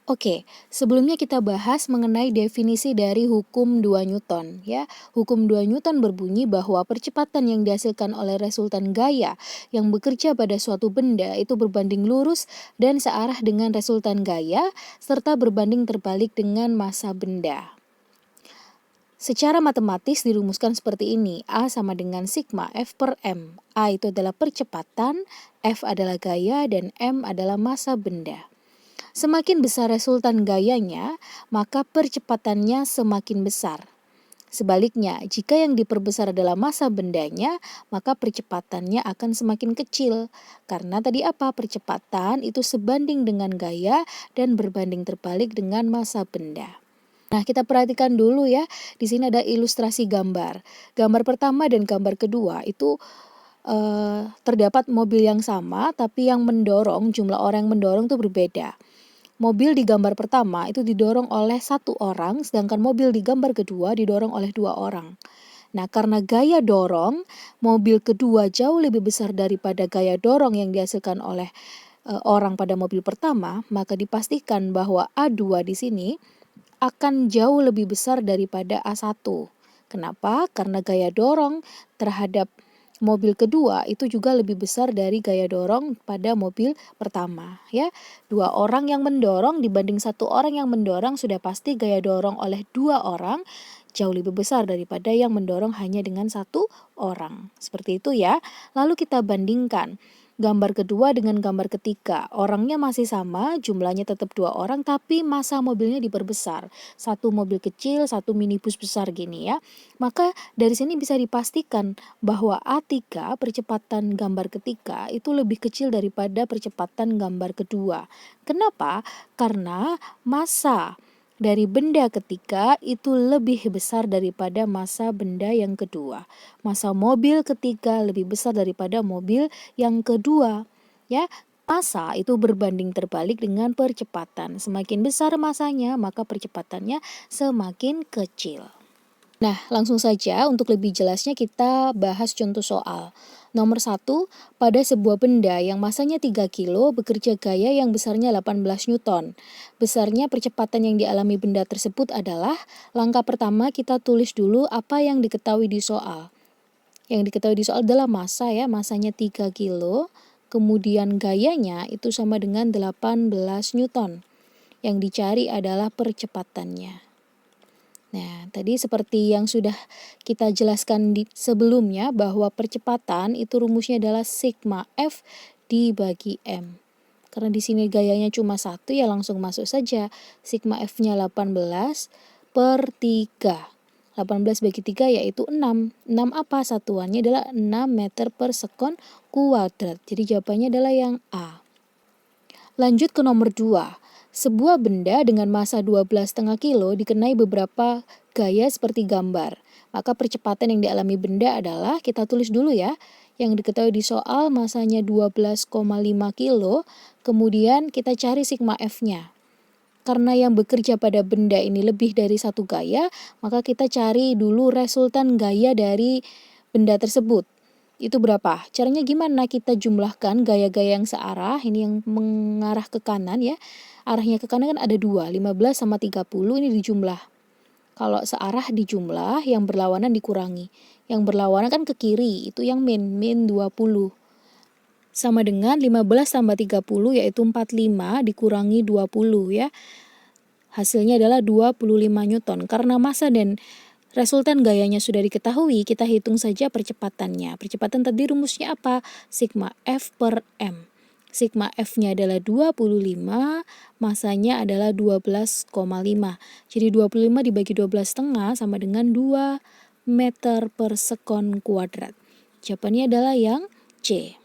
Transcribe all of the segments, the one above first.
Oke, sebelumnya kita bahas mengenai definisi dari hukum 2 Newton ya. Hukum 2 Newton berbunyi bahwa percepatan yang dihasilkan oleh resultan gaya yang bekerja pada suatu benda itu berbanding lurus dan searah dengan resultan gaya serta berbanding terbalik dengan massa benda. Secara matematis dirumuskan seperti ini, A sama dengan sigma F per M. A itu adalah percepatan, F adalah gaya, dan M adalah massa benda. Semakin besar resultan gayanya, maka percepatannya semakin besar. Sebaliknya, jika yang diperbesar adalah massa bendanya, maka percepatannya akan semakin kecil. Karena tadi apa? Percepatan itu sebanding dengan gaya dan berbanding terbalik dengan massa benda. Nah, kita perhatikan dulu ya. Di sini ada ilustrasi gambar. Gambar pertama dan gambar kedua itu terdapat mobil yang sama, tapi yang mendorong, jumlah orang yang mendorong itu berbeda. Mobil di gambar pertama itu didorong oleh 1 orang, sedangkan mobil di gambar kedua didorong oleh 2 orang. Nah, karena gaya dorong, mobil kedua jauh lebih besar daripada gaya dorong yang dihasilkan oleh orang pada mobil pertama, maka dipastikan bahwa A2 di sini akan jauh lebih besar daripada A1. Kenapa? Karena gaya dorong terhadap mobil kedua itu juga lebih besar dari gaya dorong pada mobil pertama ya. 2 orang yang mendorong dibanding 1 orang yang mendorong sudah pasti gaya dorong oleh 2 orang jauh lebih besar daripada yang mendorong hanya dengan 1 orang. Seperti itu ya. Lalu kita bandingkan gambar kedua dengan gambar ketiga. Orangnya masih sama, jumlahnya tetap 2 orang tapi massa mobilnya diperbesar. 1 mobil kecil, 1 minibus besar gini ya. Maka dari sini bisa dipastikan bahwa A3 percepatan gambar ketiga itu lebih kecil daripada percepatan gambar kedua. Kenapa? Karena massa dari benda ketiga itu lebih besar daripada massa benda yang kedua. Massa mobil ketiga lebih besar daripada mobil yang kedua. Ya, massa itu berbanding terbalik dengan percepatan. Semakin besar massanya, maka percepatannya semakin kecil. Nah, langsung saja untuk lebih jelasnya kita bahas contoh soal. Nomor 1, pada sebuah benda yang masanya 3 kilo bekerja gaya yang besarnya 18 Newton. Besarnya percepatan yang dialami benda tersebut adalah, langkah pertama kita tulis dulu apa yang diketahui di soal. Yang diketahui di soal adalah massa ya, massanya 3 kilo, kemudian gayanya itu sama dengan 18 Newton. Yang dicari adalah percepatannya. Nah, tadi seperti yang sudah kita jelaskan sebelumnya bahwa percepatan itu rumusnya adalah sigma F dibagi M. Karena di sini gayanya cuma 1 ya langsung masuk saja. Sigma F-nya 18 per 3. 18 bagi 3 yaitu 6. 6 apa? Satuannya adalah 6 meter per sekon kuadrat. Jadi jawabannya adalah yang A. Lanjut ke nomor 2. Sebuah benda dengan massa 12,5 kilo dikenai beberapa gaya seperti gambar. Maka percepatan yang dialami benda adalah, kita tulis dulu ya, yang diketahui di soal massanya 12,5 kilo, kemudian kita cari sigma F-nya. Karena yang bekerja pada benda ini lebih dari 1 gaya, maka kita cari dulu resultan gaya dari benda tersebut. Itu berapa? Caranya gimana? Kita jumlahkan gaya-gaya yang searah, ini yang mengarah ke kanan ya. Arahnya ke kanan kan ada 2, 15 sama 30 ini dijumlah. Kalau searah dijumlah, yang berlawanan dikurangi. Yang berlawanan kan ke kiri, itu yang min 20. Sama dengan 15 tambah 30 yaitu 45 dikurangi 20 ya. Hasilnya adalah 25 Newton. Karena massa dan resultan gayanya sudah diketahui, kita hitung saja percepatannya. Percepatan tadi rumusnya apa? Sigma F per M. Sigma F-nya adalah 25, massanya adalah 12,5. Jadi 25 dibagi 12,5 sama dengan 2 meter per sekon kuadrat. Jawabannya adalah yang C.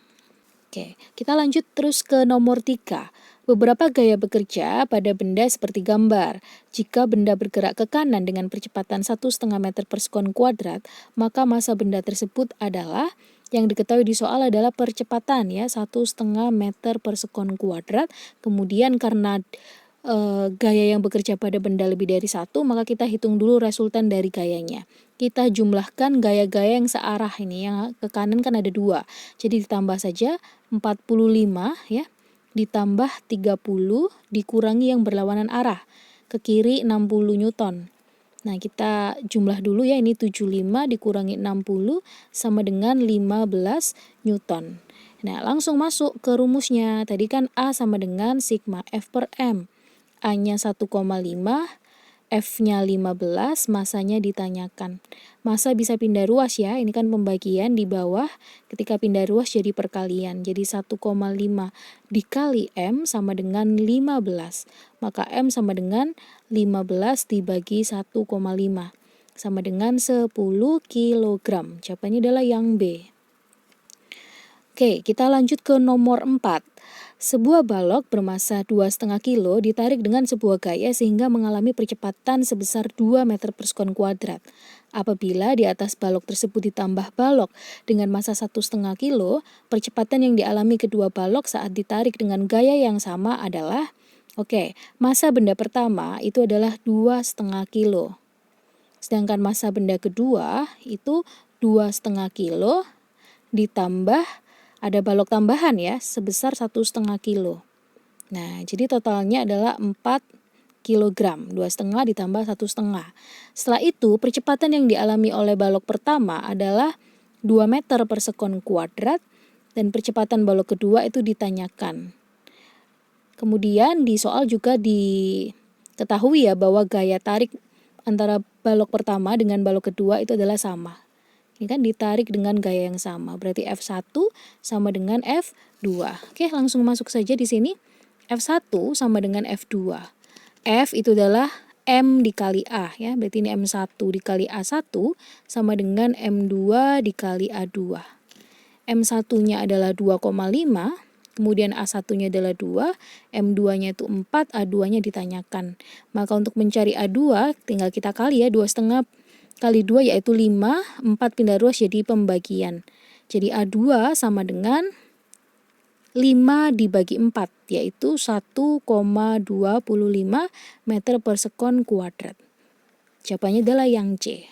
Oke, kita lanjut terus ke nomor 3. Beberapa gaya bekerja pada benda seperti gambar. Jika benda bergerak ke kanan dengan percepatan 1,5 meter per sekon kuadrat, maka massa benda tersebut adalah, yang diketahui di soal adalah percepatan ya, 1,5 meter per sekon kuadrat. Kemudian karena gaya yang bekerja pada benda lebih dari 1, maka kita hitung dulu resultan dari gayanya. Kita jumlahkan gaya-gaya yang searah ini, yang ke kanan kan ada 2. Jadi ditambah saja 45 ya. ditambah 30 dikurangi yang berlawanan arah. Ke kiri 60 Newton. Nah, kita jumlah dulu ya, ini 75 dikurangi 60 sama dengan 15 Newton. Nah, langsung masuk ke rumusnya. Tadi kan A sama dengan sigma F per M. A-nya 1,5, F-nya 15, masanya ditanyakan. Massa bisa pindah ruas ya, ini kan pembagian di bawah, ketika pindah ruas jadi perkalian. Jadi 1,5 dikali M sama dengan 15. Maka M sama dengan 15 dibagi 1,5. Sama dengan 10 kg. Jawabannya adalah yang B. Oke, kita lanjut ke nomor 4. Sebuah balok bermasa 2,5 kilo ditarik dengan sebuah gaya sehingga mengalami percepatan sebesar 2 meter per sekon kuadrat. Apabila di atas balok tersebut ditambah balok dengan massa 1,5 kilo, percepatan yang dialami kedua balok saat ditarik dengan gaya yang sama adalah, massa benda pertama itu adalah 2,5 kilo. Sedangkan massa benda kedua itu 2,5 kilo ditambah ada balok tambahan ya, sebesar 1,5 kilo. Nah, jadi totalnya adalah 4 kg, 2,5 ditambah 1,5. Setelah itu, percepatan yang dialami oleh balok pertama adalah 2 meter per sekon kuadrat, dan percepatan balok kedua itu ditanyakan. Kemudian di soal juga diketahui ya bahwa gaya tarik antara balok pertama dengan balok kedua itu adalah sama. Ini kan ditarik dengan gaya yang sama, berarti F1 sama dengan F2. Oke, langsung masuk saja di sini. F1 sama dengan F2. F itu adalah M dikali A ya, berarti ini M1 dikali A1 sama dengan M2 dikali A2. M1-nya adalah 2,5, kemudian A1-nya adalah 2, M2-nya itu 4, A2-nya ditanyakan. Maka untuk mencari A2 tinggal kita kali ya, 2,5 kali 2 yaitu 5, 4 pindah ruas jadi pembagian. Jadi A2 sama dengan 5 dibagi 4, yaitu 1,25 meter per sekon kuadrat. Jawabannya adalah yang C.